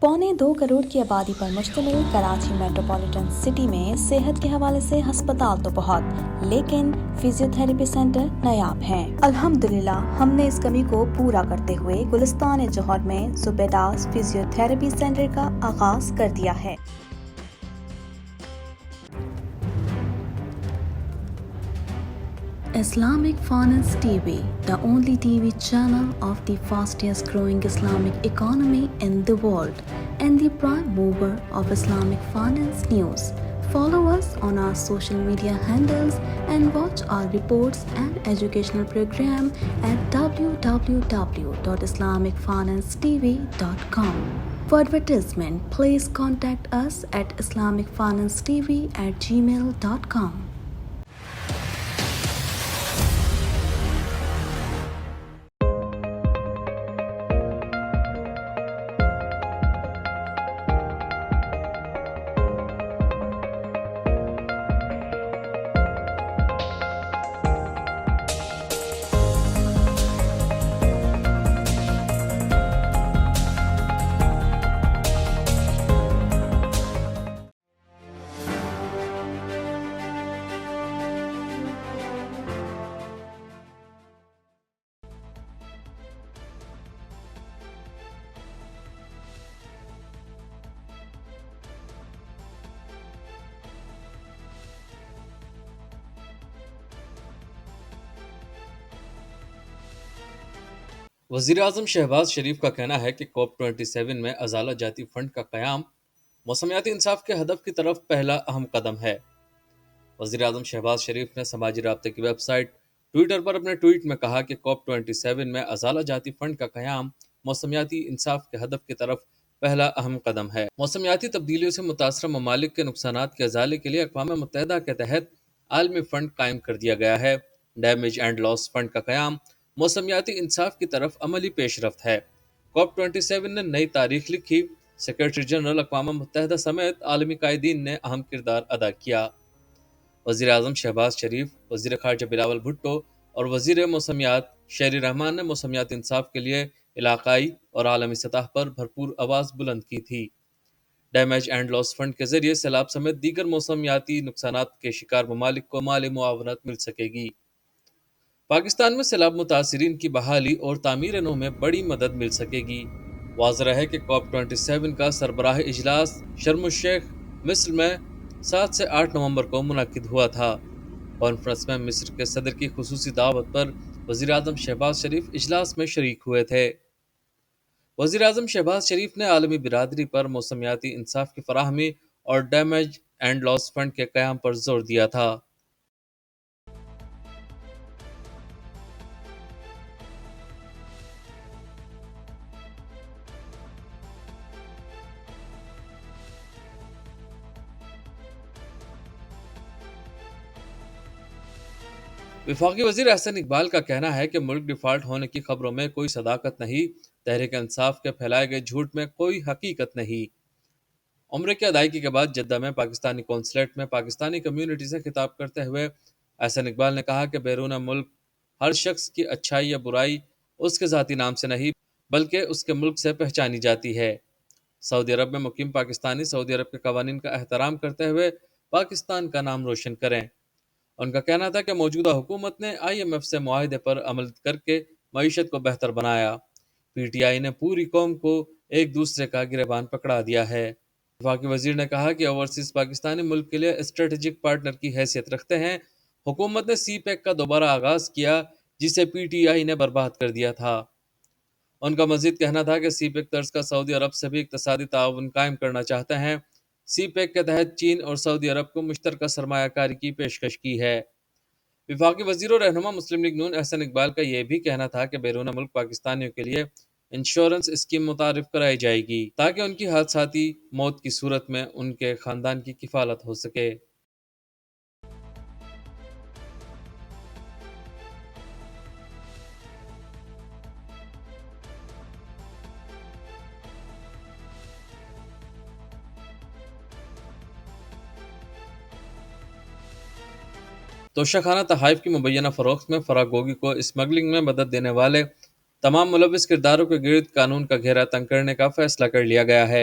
पौने 2 करोड़ की आबादी पर मुश्तमिल कराची मेट्रोपॉलिटन सिटी में सेहत के हवाले से अस्पताल तो बहुत, लेकिन फिजियोथेरेपी सेंटर नायाब हैं। अल्हम्दुलिल्लाह हमने इस कमी को पूरा करते हुए गुलिस्तान जौहर में ज़ुबैदास फिजियोथेरेपी सेंटर का आगाज कर दिया है। Islamic Finance TV, the only TV channel of the fastest growing Islamic economy in the world and the prime mover of Islamic finance news. Follow us on our social media handles and watch our reports and educational program at www.islamicfinancetv.com. For advertisement, please contact us at islamicfinancetv@gmail.com. वज़ीर-ए-आज़म शहबाज शरीफ का कहना है कि COP27 में अज़ाला जाती fund का क़याम मौसमियाती इंसाफ के हदफ की तरफ पहला अहम कदम है। वज़ीर-ए-आज़म शहबाज शरीफ ने समाजी राब्ते की वेबसाइट ट्विटर पर अपने ट्वीट में कहा कि COP27 में अज़ाला जाती फंड का क़याम मौसमियाती इंसाफ के हदफ की तरफ पहला अहम कदम है। मौसमियाती तब्दीलियों से मुतासर ममालिक के नुकसानात के अज़ाले के लिए अक़वाम मुत्तहिदा के तहत आलमी फ़ंड कायम कर दिया गया है। डैमेज एंड लॉस फंड का क़याम मौसमियाती इंसाफ की तरफ अमली पेशरफ्त है। COP27 ने नई तारीख लिखी। सेक्रेटरी जनरल अक़वाम मुत्तहिदा समेत आलमी कायदीन ने अहम किरदार अदा किया। वज़ीर-ए-आज़म शहबाज शरीफ, वज़ीर ख़ारजा बिलावल भुट्टो और वज़ीर मौसमियात शेरी रहमान ने मौसमियाती इंसाफ के लिए इलाक़ाई और आलमी सतह पर भरपूर आवाज़ बुलंद की थी। डैमेज एंड लॉस फंड के ज़रिए सैलाब समेत दीगर मौसमियाती नुकसानात के शिकार ममालिक को माली मुआवनत मिल सकेगी। पाकिस्तान में सैलाब मुतासिरीन की बहाली और तामीर नौ में बड़ी मदद मिल सकेगी। वाज़ेह है कि COP27 का सरबराह इजलास शर्म-उश-शेख मिस्र में 7 से 8 नवंबर को मुनक्किद हुआ था। कॉन्फ्रेंस में मिस्र के सदर की खुसूसी दावत पर वज़ीर-ए-आज़म शहबाज शरीफ इजलास में शरीक हुए थे। वज़ीर-ए-आज़म शहबाज शरीफ ने आलमी बिरादरी पर मौसमियाती इंसाफ की फराहमी और डैमेज एंड लॉस फंड के क़याम पर जोर दिया था। वफाकी वज़ीर एहसन इकबाल का कहना है कि मुल्क डिफ़ाल्ट होने की खबरों में कोई सदाकत नहीं, तहरीक इंसाफ के फैलाए गए झूठ में कोई हकीकत नहीं। उम्रे की अदायगी के बाद जद्दा में पाकिस्तानी कौंसलेट में पाकिस्तानी कम्यूनिटी से खिताब करते हुए एहसन इकबाल ने कहा कि बैरून मुल्क हर शख्स की अच्छाई या बुराई उसके ज़ाती नाम से नहीं बल्कि उसके मुल्क से पहचानी जाती है। सऊदी अरब में मुकीम पाकिस्तानी सऊदी अरब के कवानीन का एहतराम करते हुए पाकिस्तान का नाम रोशन करें। उनका कहना था कि मौजूदा हुकूमत ने IMF से मुआहदे पर अमल करके मईशत को बेहतर बनाया। PTI ने पूरी कौम को एक दूसरे का गिरबान पकड़ा दिया है। वफाकी वजीर ने कहा कि ओवरसीज पाकिस्तानी मुल्क के लिए स्ट्रेटेजिक पार्टनर की हैसियत रखते हैं। हुकूमत ने CPEC का दोबारा आगाज़ किया जिसे PTI ने बर्बाद कर दिया था। उनका मजीद कहना था कि CPEC तर्ज का सऊदी अरब से भी इक़्तिसादी ताउन कायम करना चाहते हैं। CPEC के तहत चीन और सऊदी अरब को मुश्तरका सरमायाकारी की पेशकश की है। वफाकी वज़ीर और रहनुमा मुस्लिम लीग नून एहसन इकबाल का यह भी कहना था कि बैरून मुल्क पाकिस्तानियों के लिए इंश्योरेंस स्कीम मुतारिफ कराई जाएगी ताकि उनकी हादसाती मौत की सूरत में उनके ख़ानदान की किफ़ालत हो सके। तोशाखाना तहाइफ की मुबैना फ़रोख्त में फरागोगी को स्मगलिंग में मदद देने वाले तमाम मुलविस किरदारों के गिर्द कानून का घेरा तंग करने का फैसला कर लिया गया है।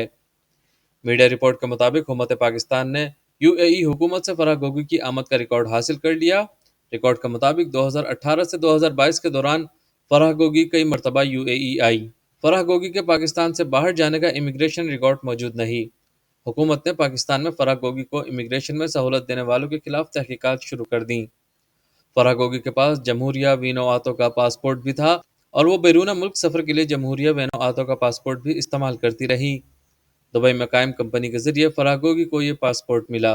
मीडिया रिपोर्ट के मुताबिक हुकूमत पाकिस्तान ने यूएई हुकूमत से फराह गोगी की आमद का रिकॉर्ड हासिल कर लिया। रिकॉर्ड के मुताबिक 2018 से 2022 के दौरान फराह गोगी कई मरतबा यूएई आई। फराह गोगी के पाकिस्तान से बाहर जाने का इमिग्रेशन रिकॉर्ड मौजूद नहीं। हुकूमत ने पाकिस्तान में फराह गोगी को इमिग्रेशन में सहूलत देने वालों के खिलाफ तहकीकात शुरू कर दी। फराह गोगी के पास जमहूरिया वीनोआतो का पासपोर्ट भी था और वो बैरून मुल्क सफ़र के लिए जमहूरिया वीनोआतो का पासपोर्ट भी इस्तेमाल करती रही। दुबई में कायम कंपनी के जरिए फराह गोगी को ये पासपोर्ट मिला।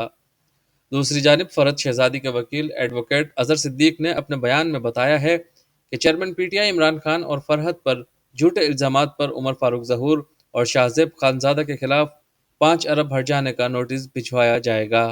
दूसरी जानिब फरहद शहजादी के वकील एडवोकेट अजहर सिद्दीक ने अपने बयान में बताया है कि चेयरमैन पीटीआई इमरान खान और फरहद पर झूठे इल्ज़ामात पर उमर फारूक ज़हूर और शाहजेब खानजादा के खिलाफ 5 अरब हर्जाने का नोटिस भिजवाया जाएगा।